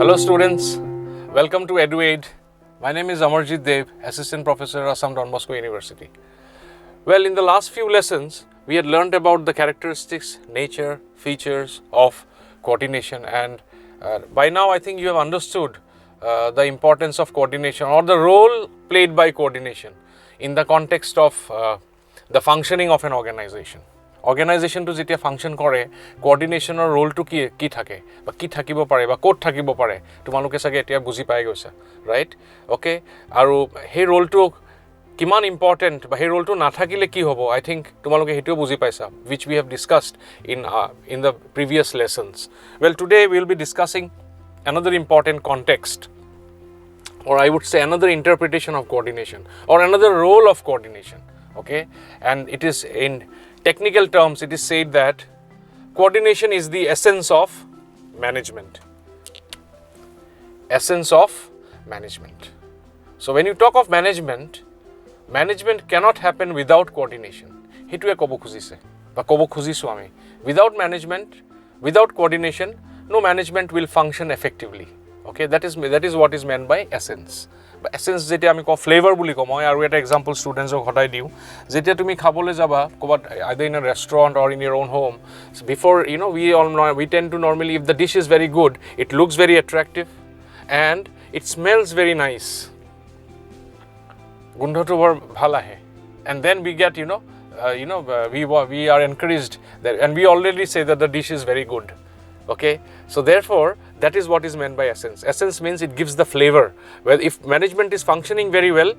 Hello students, welcome to EduAid. My name is Amarjit Dev, Assistant Professor, Assam Don Bosco University. Well, in the last few lessons, we had learned about the characteristics, nature, features of coordination, and by now I think you have understood the importance of coordination or the role played by coordination in the context of the functioning of an organization. Organization to যেতিয়া function কৰে কোঅৰ্ডিনেশ্যনৰ ৰোলটো কি থাকে বা কি থাকিব পাৰে বা ক'ত থাকিব পাৰে তোমালোকে চাগে এতিয়া বুজি পাই গৈছা ৰাইট ওকে আৰু সেই ৰোলটো কিমান ইম্পৰ্টেণ্ট বা সেই ৰোলটো নাথাকিলে কি হ'ব আই থিংক তোমালোকে সেইটোও বুজি পাইছা which we have discussed in the previous lessons. Well, today we will be discussing another important context, or I would say another interpretation of coordination or another role of coordination. Okay, and it is in technical terms, it is said that coordination is the essence of management. Essence of management. So when you talk of management, management cannot happen without coordination. Hitue kobo khujise ba kobo khujisu ami. Without management, without coordination, no management will function effectively. Okay, that is what is meant by essence. Essence যেটা আমি কওঁ flavour বুলি কওঁ মই আৰু এটা example ষ্টুডেণ্টছক ঘটাই দিওঁ যেতিয়া তুমি খাবলৈ যাবা ক'ৰবাত either in a restaurant or in your own home before we tend to normally if the dish is very good it looks very attractive and it smells very nice গোন্ধটো বৰ ভাল আহে and then we get we are encouraged that and we already say that the dish is very good. Okay, so therefore that is what is meant by essence. Essence means it gives the flavor. Well, if management is functioning very well,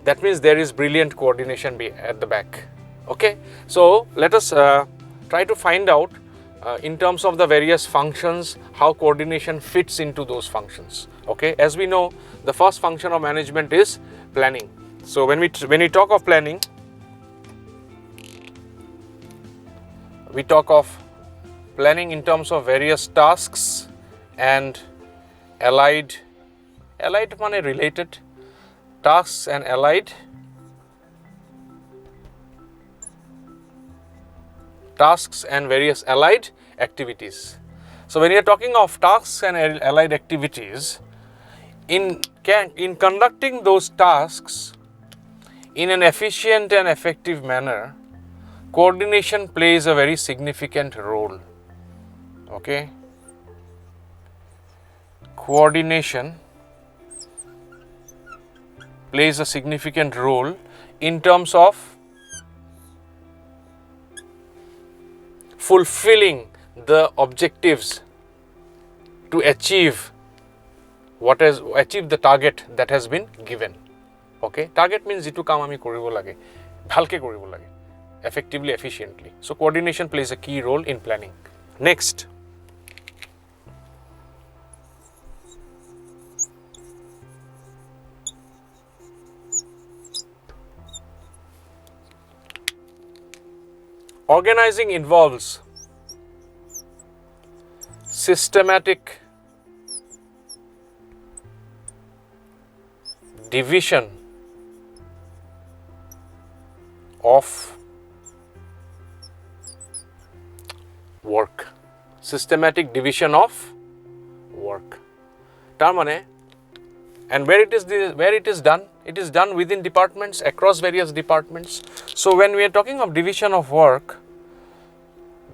that means there is brilliant coordination at the back. Okay, so let us try to find out in terms of the various functions how coordination fits into those functions. Okay, as we know the first function of management is planning. So when we talk of planning, we talk of planning in terms of various tasks and allied মানে related tasks and allied tasks and various allied activities. So when you are talking of tasks and allied activities, in conducting those tasks in an efficient and effective manner, coordination plays a very significant role. Okay, coordination plays a significant role in terms of fulfilling the objectives to achieve the target that has been given. Okay, target means jitu kaam ami koribo lage bhalke koribo lage effectively, efficiently. So coordination plays a key role in planning. Next, organizing involves systematic division of work. Systematic division of work. Tarmane, and where it is done? It is done within departments, across various departments. So when we are talking of division of work,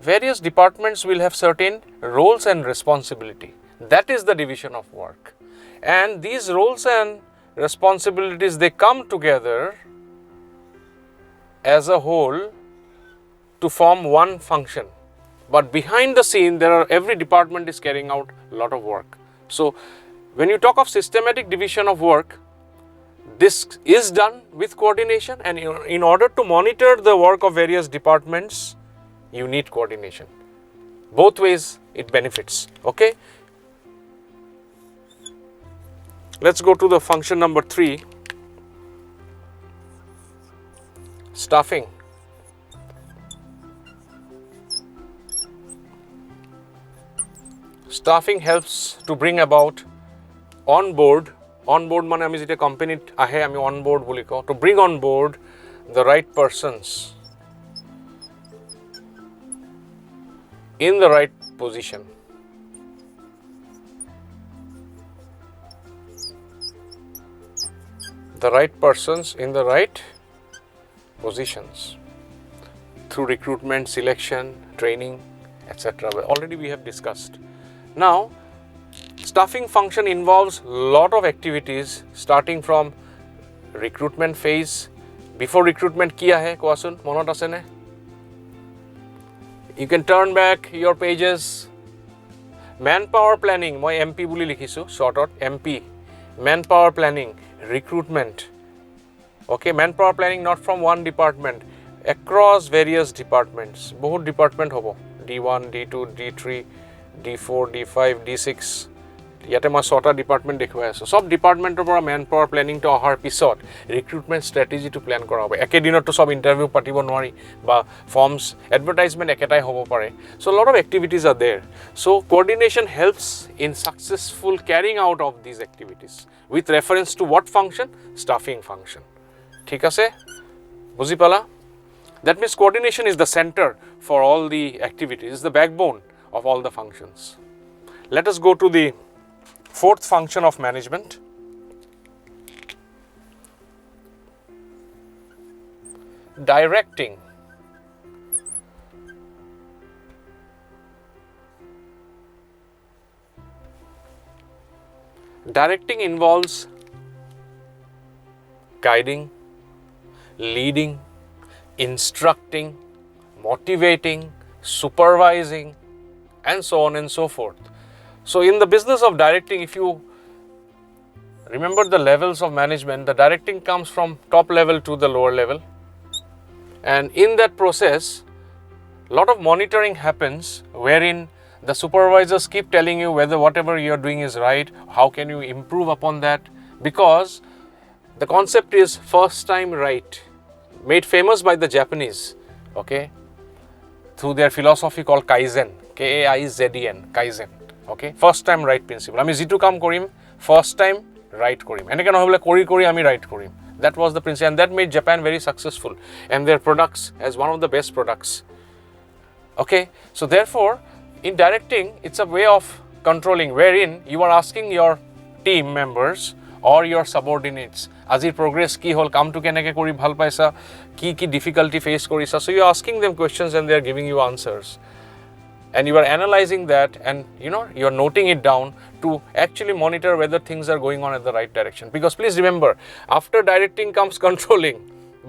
various departments will have certain roles and responsibility. That is the division of work. And these roles and responsibilities, they come together as a whole to form one function. But behind the scene, every department is carrying out a lot of work. So when you talk of systematic division of work, this is done with coordination, and in order to monitor the work of various departments, you need coordination. Both ways it benefits. Okay, let's go to the function number 3, staffing. Staffing helps to bring about on board মানে আমি যেতিয়া কোম্পানীত আহে আমি on board বুলি কওঁ, to bring on board the right persons in the right position. the right persons in the right positions through recruitment, selection, training, etc. Already we have discussed. Now, staffing function involves lot of activities starting from recruitment phase. Before recruitment ki ahe koasun monot ase ne? You can turn back your pages. Manpower planning, moi MP buli likhisu shortot MP. Manpower planning, recruitment. Okay, manpower planning not from one department, across various departments. Bahut department hobo. D1, D2, D3, D4, D5, D6. Yate ma 6টা department dekhoi asu. Sob department pora manpower planning to ahar pisot recruitment strategy to plan kora hobo. Eke dinot to sob interview patibo nwari ba forms advertisement eketai hobo pare. So a lot of activities are there. So coordination helps in successful carrying out of these activities with reference to what function? Staffing function. Thik ase? Buji pala? That means coordination is the center for all the activities, is the backbone of all the functions. Let us go to the fourth function of management. Directing. Directing involves guiding, leading, instructing, motivating, supervising, and so on and so forth. So in the business of directing, if you remember the levels of management, the directing comes from top level to the lower level. And in that process, a lot of monitoring happens wherein the supervisors keep telling you whether whatever you are doing is right, how can you improve upon that, because the concept is first time right, made famous by the Japanese, okay, through their philosophy called Kaizen, K-A-I-Z-E-N, Kaizen, okay, first time right principle. Ami jitu kam korim, first time right korim. Eneke nohobole kori ami right korim. That was the principle, and that made Japan very successful, and their products as one of the best products. Okay, so therefore, in directing, it's a way of controlling wherein you are asking your team members or your subordinates, azir progress ki hol, kam to keneke kori bhal paisa, ki difficulty face korisa. So you are asking them questions and they are giving you answers. And you are analyzing that, and you are noting it down to actually monitor whether things are going on in the right direction. Because please remember, after directing comes controlling,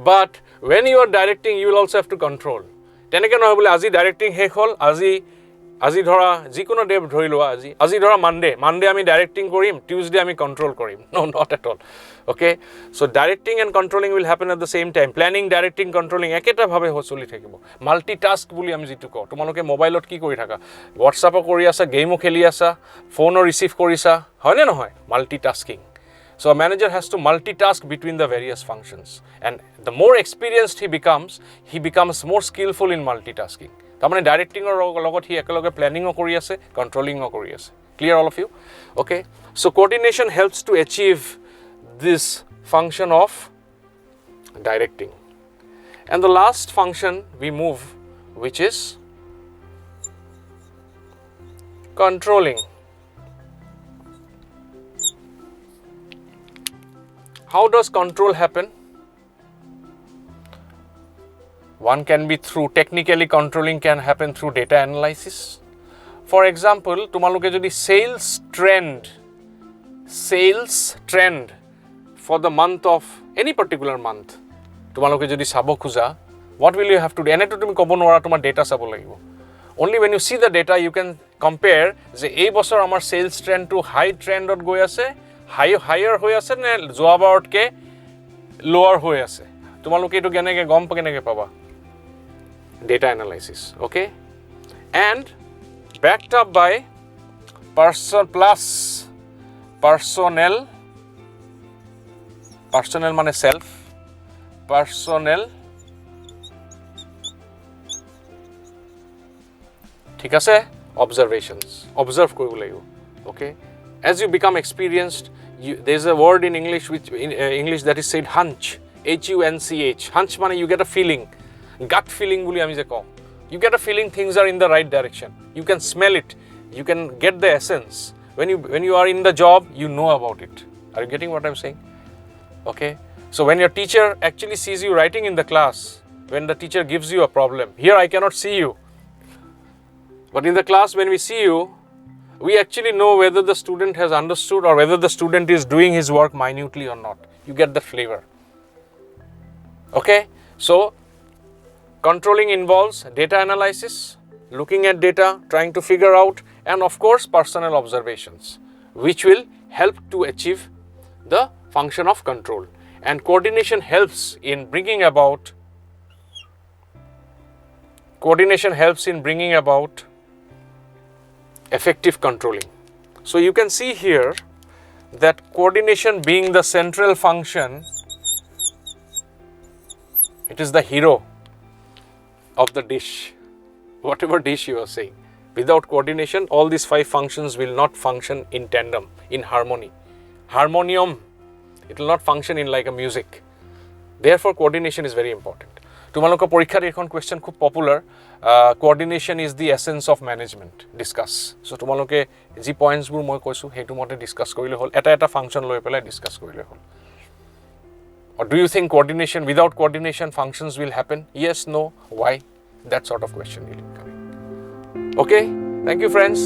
but when you are directing, you will also have to control. Teneke nohoy bole aji directing hek hol, আজি ধৰা যিকোনো day ধৰি লোৱা আজি ধৰা Monday আমি directing কৰিম, Tuesday আমি control Karim. No, not at all. Okay, so directing and controlling will happen at the same time. Planning, directing, controlling একেটা ভাবে চলি থাকিব. মাল্টিটাস্ক বুলি আমি যেটো কওঁ, তোমালোকে মোবাইলত কি কৰি থাকা, হোৱাটছআপো কৰি আছা, গেমো খেলি আছা, ফোনো ৰিচিভ কৰিছা, হয়নে নহয়? Multitasking. So a manager has to multitask between the various functions, and the more experienced he becomes more skillful in multitasking. তাৰমানে ডাইৰেক্টিঙৰ লগত হি একেলগে প্লেনিঙো কৰি আছে, কন্ট্ৰলিঙো কৰি আছে. Clear all of you? Okay, so coordination helps to achieve this function of directing. And the last function we move, which is controlling. How does control happen? One can be through technically controlling, can happen through data analysis. For example, তোমালোকে যদি sales trend for the month of any particular month তোমালোকে যদি চাব খোজা, what will you have to do? এনেটো তুমি ক'ব নোৱাৰা, তোমাৰ data চাব লাগিব. Only when you see the data you can compare যে এই বছৰ আমাৰ sales trend to high trendত গৈ আছে, higher হৈ আছে নে যোৱাবাৰতকে lower হৈ আছে. তোমালোকে এটো কেনেকে গম কেনেকে পাবা? Data analysis, okay, and backed up by personnel মানে self, personnel, ঠিক আছে, observations, observe কৰিব লাগিব. Okay, as you become experienced, there's a word in English English that is said hunch, H-U-N-C-H. Hunch মানে you get a feeling, gut feeling বুলি আমি যে কওঁ. You get a feeling things are in the right direction. You can smell it. You can get the essence. When you are in the job, you know about it. Are you getting what I'm saying? Okay, so when your teacher actually sees you writing in the class, when the teacher gives you a problem, here I cannot see you, but in the class when we see you, we actually know whether the student has understood or whether the student is doing his work minutely or not. You get the flavor. Okay, so controlling involves data analysis, looking at data, trying to figure out, and of course personal observations, which will help to achieve the function of control. And coordination helps in bringing about effective controlling. So you can see here that coordination being the central function, it is the hero of the dish, whatever dish you are saying. Without coordination, all these 5 functions will not function in tandem, in harmony. Harmonium, it will not function in like a music. Therefore, coordination is very important. তোমালোকৰ পৰীক্ষাৰ এখন question খুব popular, coordination is the essence of management, discuss. So তোমালোকে যি পইণ্টছবোৰ মই কৈছোঁ সেইটো মতে ডিসকাস কৰিলে হ'ল, এটা ফাংচন লৈ পেলাই ডিসকাস কৰিলে হ'ল। Or do you think coordination, without coordination, functions will happen? Yes, no, why? That sort of question will be coming. Okay, thank you friends.